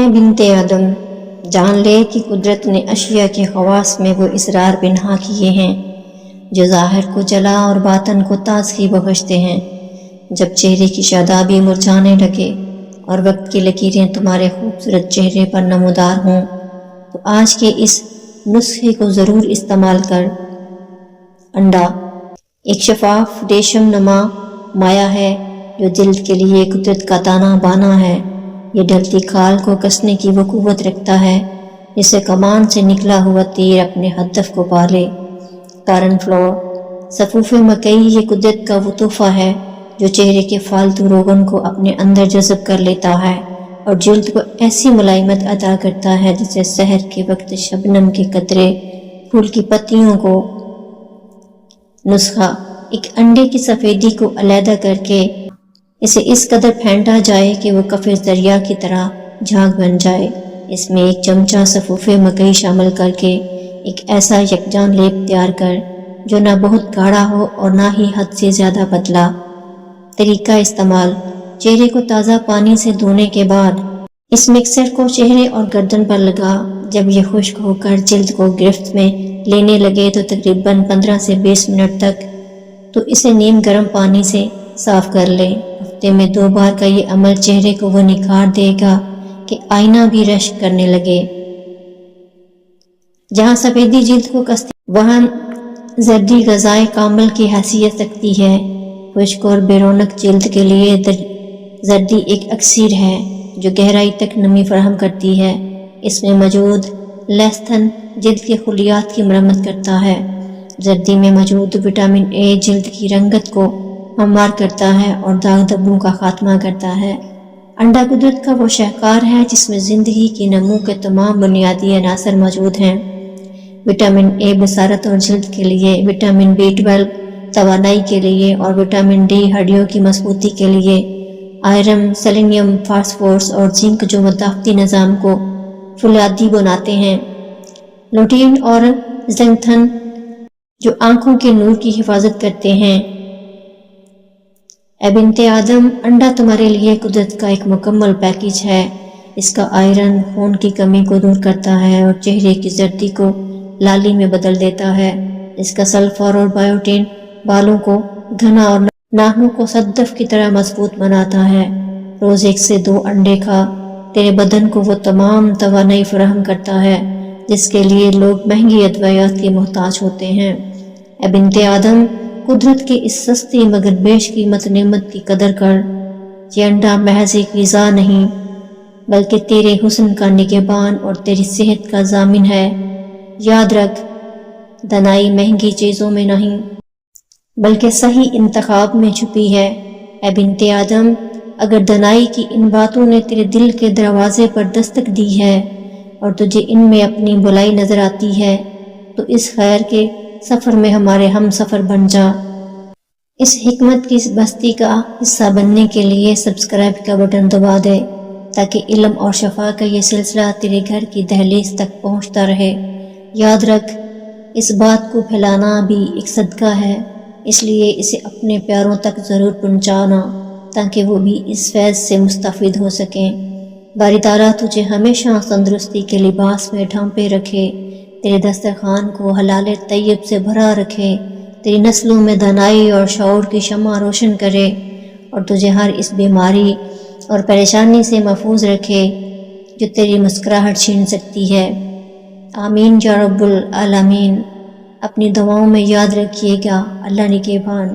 بنت آدم، جان لے کہ قدرت نے اشیاء کے خواص میں وہ اسرار پنہا کیے ہیں جو ظاہر کو جلا اور باطن کو تازگی بخشتے ہیں۔ جب چہرے کی شادابی مرجھانے لگے اور وقت کی لکیریں تمہارے خوبصورت چہرے پر نمودار ہوں تو آج کے اس نسخے کو ضرور استعمال کر۔ انڈا ایک شفاف ریشم نما مایع ہے جو جلد کے لیے قدرت کا تانا بانا ہے۔ یہ ڈھلتی کھال کو کسنے کی وہ قوت رکھتا ہے جسے کمان سے نکلا ہوا تیر اپنے ہدف کو پا لے۔ کارن فلور صفوف مکئی یہ قدرت کا وہ تحفہ ہے جو چہرے کے فالتو روغن کو اپنے اندر جذب کر لیتا ہے اور جلد کو ایسی ملائمت عطا کرتا ہے جسے سحر کے وقت شبنم کے قطرے پھول کی پتیوں کو۔ نسخہ ایک انڈے کی سفیدی کو علیحدہ کر کے اسے اس قدر پھینٹا جائے کہ وہ کف دریا کی طرح جھاگ بن جائے۔ اس میں ایک چمچہ صفوف مکئی شامل کر کے ایک ایسا یکجان لیپ تیار کر جو نہ بہت گاڑھا ہو اور نہ ہی حد سے زیادہ پتلا۔ طریقہ استعمال: چہرے کو تازہ پانی سے دھونے کے بعد اس مکسر کو چہرے اور گردن پر لگا۔ جب یہ خشک ہو کر جلد کو گرفت میں لینے لگے تو تقریباً 15 سے 20 منٹ تک تو اسے نیم گرم پانی سے صاف کر لے۔ ہفتے میں 2 بار کا یہ عمل چہرے کو وہ نکھار دے گا کہ آئینہ بھی رشک کرنے لگے۔ جہاں سفیدی جلد کو کستی وہاں زردی غذائے کامل کی حیثیت رکھتی ہے۔ خشک اور بے رونق جلد کے لیے زردی ایک اکسیر ہے جو گہرائی تک نمی فراہم کرتی ہے۔ اس میں موجود لیستھن جلد کے خلیات کی مرمت کرتا ہے۔ زردی میں موجود وٹامن اے جلد کی رنگت کو ہموار کرتا ہے اور داغ دھبوں کا خاتمہ کرتا ہے۔ انڈا قدرت کا وہ شاہکار ہے جس میں زندگی کی نمو کے تمام بنیادی عناصر موجود ہیں۔ وٹامن اے بصارت اور جلد کے لیے، وٹامن B12 توانائی کے لیے اور وٹامن ڈی ہڈیوں کی مضبوطی کے لیے، آئرن، سیلینیم، فاسفورس اور زنک جو مدافعتی نظام کو فولادی بناتے ہیں، لوٹین اور زنگتھن جو آنکھوں کے نور کی حفاظت کرتے ہیں۔ اے بنت آدم، انڈا تمہارے لیے قدرت کا ایک مکمل پیکیج ہے۔ اس کا آئرن خون کی کمی کو دور کرتا ہے اور چہرے کی زردی کو لالی میں بدل دیتا ہے۔ اس کا سلفر اور بائیوٹین بالوں کو گھنا اور ناخنوں کو صدف کی طرح مضبوط بناتا ہے۔ روز 1 سے 2 انڈے کھا، تیرے بدن کو وہ تمام توانائی فراہم کرتا ہے جس کے لیے لوگ مہنگی ادویات کے محتاج ہوتے ہیں۔ اے بنت آدم، قدرت کی اس سستی مگر بیش قیمت نعمت کی قدر کر۔ یہ انڈا محض ایک غذا نہیں بلکہ تیرے حسن کا نگہبان اور تیری صحت کا ضامن ہے۔ یاد رکھ، دانائی مہنگی چیزوں میں نہیں بلکہ صحیح انتخاب میں چھپی ہے۔ اے بنت آدم، اگر دانائی کی ان باتوں نے تیرے دل کے دروازے پر دستک دی ہے اور تجھے ان میں اپنی بھلائی نظر آتی ہے تو اس خیر کے سفر میں ہمارے ہم سفر بن جا۔ اس حکمت کی بستی کا حصہ بننے کے لیے سبسکرائب کا بٹن دبا دے تاکہ علم اور شفا کا یہ سلسلہ تیرے گھر کی دہلیز تک پہنچتا رہے۔ یاد رکھ، اس بات کو پھیلانا بھی ایک صدقہ ہے، اس لیے اسے اپنے پیاروں تک ضرور پہنچانا تاکہ وہ بھی اس فیض سے مستفید ہو سکیں۔ باری تعالیٰ تجھے ہمیشہ تندرستی کے لباس میں ڈھانپے رکھے، تیرے دسترخوان کو حلال طیب سے بھرا رکھے، تیری نسلوں میں دانائی اور شعور کی شمع روشن کرے اور تجھے ہر اس بیماری اور پریشانی سے محفوظ رکھے جو تیری مسکراہٹ چھین سکتی ہے۔ آمین یا رب العالمین۔ اپنی دعاؤں میں یاد رکھیے گا، اللہ نگہبان۔